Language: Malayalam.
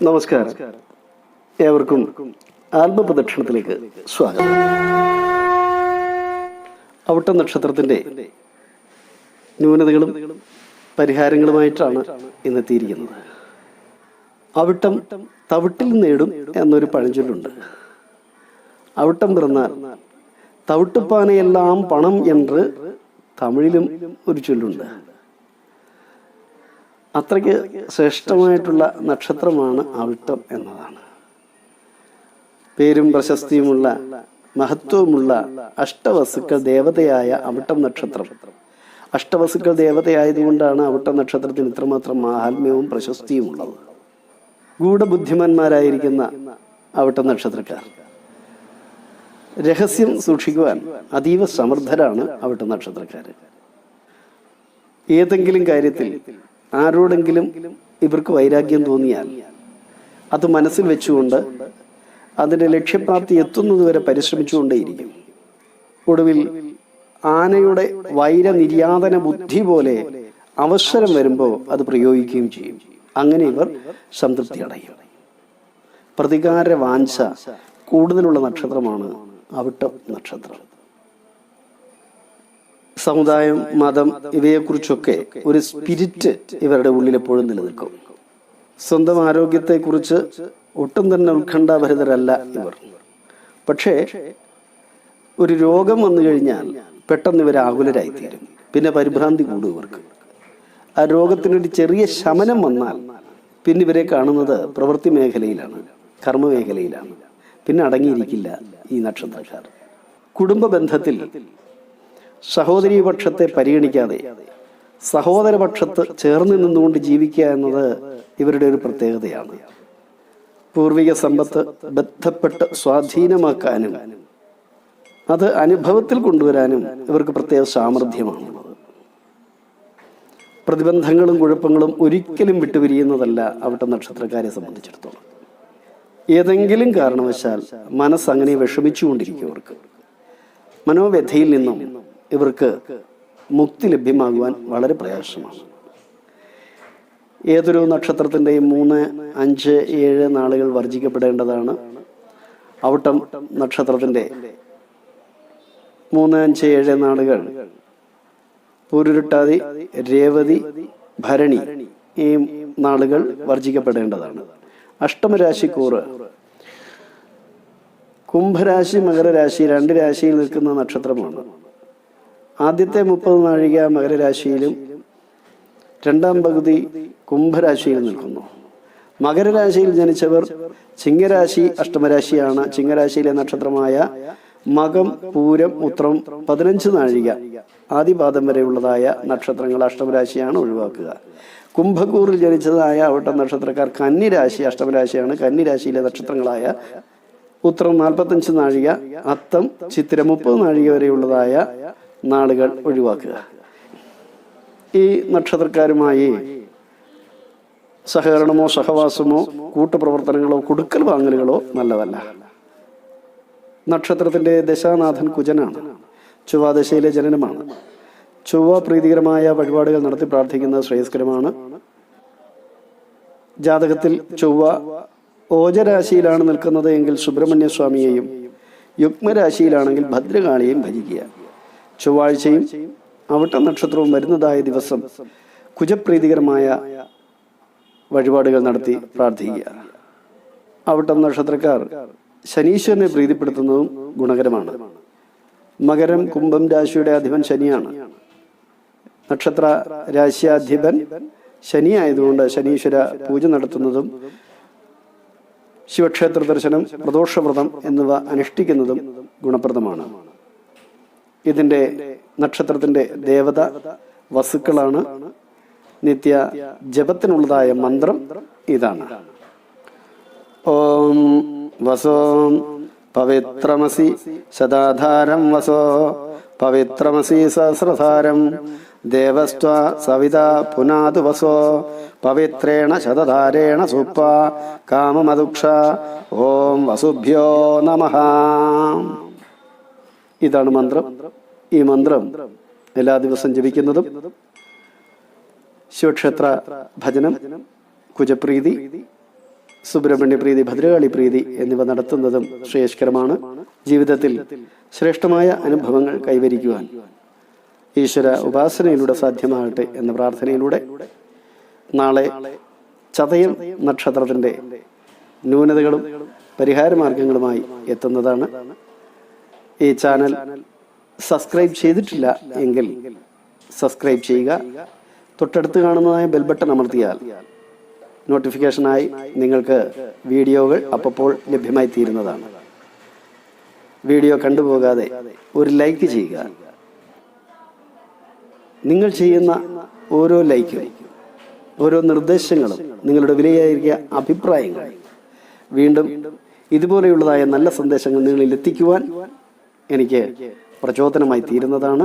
നമസ്കാരം. ഏവർക്കും ആത്മപ്രദക്ഷിണത്തിലേക്ക് സ്വാഗതം. അവിട്ടം നക്ഷത്രത്തിൻ്റെ ന്യൂനതകളും പരിഹാരങ്ങളുമായിട്ടാണ് ഇന്നെത്തിയിരിക്കുന്നത്. അവിട്ടം തവിട്ടിൽ നേടും എന്നൊരു പഴഞ്ചൊല്ലുണ്ട്. അവിട്ടം പിറന്നാൽ തവിട്ടുപ്പാനയെല്ലാം പണം എന്ന് തമിഴിലും ഒരു ചൊല്ലുണ്ട്. അത്രയ്ക്ക് ശ്രേഷ്ഠമായിട്ടുള്ള നക്ഷത്രമാണ് അവിട്ടം എന്നതാണ്. പേരും പ്രശസ്തിയുമുള്ള മഹത്വമുള്ള അഷ്ടവസുക്കൾ ദേവതയായ അവിട്ടം നക്ഷത്രം. അഷ്ടവസുക്കൾ ദേവതയായതുകൊണ്ടാണ് അവിട്ടം നക്ഷത്രത്തിന് ഇത്രമാത്രം മാഹാത്മ്യവും പ്രശസ്തിയും ഉള്ളത്. ഗൂഢബുദ്ധിമാന്മാരായിരിക്കുന്ന അവിട്ടം നക്ഷത്രക്കാർ രഹസ്യം സൂക്ഷിക്കുവാൻ അതീവ സമർത്ഥരാണ് അവിട്ടം നക്ഷത്രക്കാർ. ഏതെങ്കിലും കാര്യത്തിൽ ആരോടെങ്കിലും ഇവർക്ക് വൈരാഗ്യം തോന്നിയാൽ അത് മനസ്സിൽ വെച്ചുകൊണ്ട് അതിൻ്റെ ലക്ഷ്യപ്രാപ്തി എത്തുന്നതുവരെ പരിശ്രമിച്ചുകൊണ്ടേയിരിക്കും. ഒടുവിൽ ആനയുടെ വൈരനിര്യാതന ബുദ്ധി പോലെ അവസരം വരുമ്പോൾ അത് പ്രയോഗിക്കുകയും ചെയ്യും. അങ്ങനെ ഇവർ സംതൃപ്തി അടയും. പ്രതികാര വാഞ്ച കൂടുതലുള്ള നക്ഷത്രമാണ് അവിട്ടം നക്ഷത്രം. സമുദായം, മതം ഇവയെക്കുറിച്ചൊക്കെ ഒരു സ്പിരിറ്റ് ഇവരുടെ ഉള്ളിൽ എപ്പോഴും നിലനിൽക്കും. സ്വന്തം ആരോഗ്യത്തെക്കുറിച്ച് ഒട്ടും തന്നെ ഉത്കണ്ഠാഭരിതരല്ല ഇവർ. പക്ഷേ ഒരു രോഗം വന്നു കഴിഞ്ഞാൽ പെട്ടെന്ന് ഇവർ ആകുലരായിത്തീരും. പിന്നെ പരിഭ്രാന്തി കൂടും ഇവർക്ക്. ആ രോഗത്തിനൊരു ചെറിയ ശമനം വന്നാൽ പിന്നെ ഇവരെ കാണുന്നത് പ്രവൃത്തി മേഖലയിലാണ്, കർമ്മ മേഖലയിലാണ്. പിന്നെ അടങ്ങിയിരിക്കില്ല ഈ നക്ഷത്രക്കാർ. കുടുംബ ബന്ധത്തിൽ സഹോദരീ പക്ഷത്തെ പരിഗണിക്കാതെ സഹോദരപക്ഷത്ത് ചേർന്ന് നിന്നുകൊണ്ട് ജീവിക്കുക എന്നത് ഇവരുടെ ഒരു പ്രത്യേകതയാണ്. പൂർവിക സമ്പത്ത് ബന്ധപ്പെട്ട് സ്വാധീനമാക്കാനും അത് അനുഭവത്തിൽ കൊണ്ടുവരാനും ഇവർക്ക് പ്രത്യേക സാമർഥ്യമാണുള്ളത്. പ്രതിബന്ധങ്ങളും കുഴപ്പങ്ങളും ഒരിക്കലും വിട്ടുപിരിയുന്നതല്ല അവിട്ടം നക്ഷത്രക്കാരെ സംബന്ധിച്ചിടത്തോളം. ഏതെങ്കിലും കാരണവശാൽ മനസ്സങ്ങനെ വിഷമിച്ചുകൊണ്ടിരിക്കും. ഇവർക്ക് മനോവ്യഥയിൽ നിന്നും ഇവർക്ക് മുക്തി ലഭ്യമാകുവാൻ വളരെ പ്രയാസമാണ്. ഏതൊരു നക്ഷത്രത്തിൻ്റെയും 3, 5, 7 നാളുകൾ വർജിക്കപ്പെടേണ്ടതാണ്. അവിട്ടം നക്ഷത്രത്തിൻ്റെ 3, 5, 7 നാളുകൾ പൂരുരുട്ടാതി, രേവതി, ഭരണി ഈ നാളുകൾ വർജിക്കപ്പെടേണ്ടതാണ്. അഷ്ടമരാശിക്കൂറ് കുംഭരാശി, മകരരാശി 2 രാശിയിൽ നിൽക്കുന്ന നക്ഷത്രമാണ്. ആദ്യത്തെ 30 നാഴിക മകരരാശിയിലും രണ്ടാം പകുതി കുംഭരാശിയിൽ നിൽക്കുന്നു. മകരരാശിയിൽ ജനിച്ചവർ ചിങ്ങരാശി അഷ്ടമരാശിയാണ്. ചിങ്ങരാശിയിലെ നക്ഷത്രമായ മകം, പൂരം, ഉത്രം 15 നാഴിക ആദിപാദം വരെയുള്ളതായ നക്ഷത്രങ്ങൾ അഷ്ടമരാശിയാണ്, ഒഴിവാക്കുക. കുംഭക്കൂറിൽ ജനിച്ചതായ അവിട്ടം നക്ഷത്രക്കാർ കന്നിരാശി അഷ്ടമരാശിയാണ്. കന്നിരാശിയിലെ നക്ഷത്രങ്ങളായ ഉത്രം 45 നാഴിക, അത്തം, ചിത്തിര 30 നാഴിക വരെയുള്ളതായ നാളുകൾ ഒഴിവാക്കുക. ഈ നക്ഷത്രക്കാരുമായി സഹകരണമോ സഹവാസമോ കൂട്ടുപ്രവർത്തനങ്ങളോ കൊടുക്കൽ വാങ്ങലുകളോ നല്ലതല്ല. നക്ഷത്രത്തിൻ്റെ ദശാനാഥൻ കുജനാണ്. ചൊവ്വാദശയിലെ ജനനമാണ്. ചൊവ്വ പ്രീതികരമായ വഴിപാടുകൾ നടത്തി പ്രാർത്ഥിക്കുന്നത് ശ്രേയസ്കരമാണ്. ജാതകത്തിൽ ചൊവ്വ ഓജരാശിയിലാണ് നിൽക്കുന്നത് എങ്കിൽ സുബ്രഹ്മണ്യ സ്വാമിയെയും, യുഗ്മരാശിയിലാണെങ്കിൽ ഭദ്രകാളിയെയും ഭജിക്കുക. ചൊവ്വാഴ്ചയും അവിട്ടം നക്ഷത്രവും വരുന്നതായ ദിവസം കുജപ്രീതികരമായ വഴിപാടുകൾ നടത്തി പ്രാർത്ഥിക്കുക. അവിട്ടം നക്ഷത്രക്കാർ ശനീശ്വരനെ പ്രീതിപ്പെടുത്തുന്നതും ഗുണകരമാണ്. മകരം, കുംഭം രാശിയുടെ അധിപൻ ശനിയാണ്. നക്ഷത്ര രാശ്യാധിപൻ ശനി ആയതുകൊണ്ട് ശനീശ്വര പൂജ നടത്തുന്നതും ശിവക്ഷേത്ര ദർശനം, പ്രദോഷവ്രതം എന്നിവ അനുഷ്ഠിക്കുന്നതും ഗുണപ്രദമാണ്. ഇതിൻ്റെ നക്ഷത്രത്തിൻ്റെ ദേവത വസുക്കളാണ്. നിത്യ ജപത്തിനുള്ളതായ മന്ത്രം ഇതാണ്: ഓം വസോ പവിത്രമസി ശതാധാരം വസോ പവിത്രമസി സഹസ്രധാരം ദേവസ്ത്വ സവിത പുനാതു വസോ പവിത്രേണ ശതധാരേണ സൂപ്പ കാമമദുക്ഷ ഓം വസുഭ്യോ നമഃ. ഇതാണ് മന്ത്രം. ഈ മന്ത്രം എല്ലാ ദിവസം ജപിക്കുന്നതും ശിവക്ഷേത്ര ഭജനം, കുജപ്രീതി, സുബ്രഹ്മണ്യ പ്രീതി, ഭദ്രകാളി പ്രീതി എന്നിവ നടത്തുന്നതും ശ്രേയസ്കരമാണ്. ജീവിതത്തിൽ ശ്രേഷ്ഠമായ അനുഭവങ്ങൾ കൈവരിക്കുവാൻ ഈശ്വര ഉപാസനയിലൂടെ സാധ്യമാകട്ടെ എന്ന പ്രാർത്ഥനയിലൂടെ നാളെ ചതയം നക്ഷത്രത്തിൻ്റെ ന്യൂനതകളും പരിഹാരമാർഗങ്ങളുമായി എത്തുന്നതാണ്. ഈ ചാനൽ സബ്സ്ക്രൈബ് ചെയ്തിട്ടില്ല എങ്കിൽ സബ്സ്ക്രൈബ് ചെയ്യുക. തൊട്ടടുത്ത് കാണുന്നതായ ബെൽ ബട്ടൺ അമർത്തിയാൽ നോട്ടിഫിക്കേഷനായി നിങ്ങൾക്ക് വീഡിയോകൾ അപ്പോൾ ലഭ്യമായി തീരുന്നതാണ്. വീഡിയോ കണ്ടുപോകാതെ ഒരു ലൈക്ക് ചെയ്യുക. നിങ്ങൾ ചെയ്യുന്ന ഓരോ ലൈക്കും ഓരോ നിർദ്ദേശങ്ങളും നിങ്ങളുടെ വിലയേറിയ അഭിപ്രായങ്ങൾ വീണ്ടും ഇതുപോലെയുള്ളതായ നല്ല സന്ദേശങ്ങൾ നിങ്ങളിൽ എത്തിക്കുവാൻ എനിക്ക് പ്രചോദനമായി തീരുന്നതാണ്.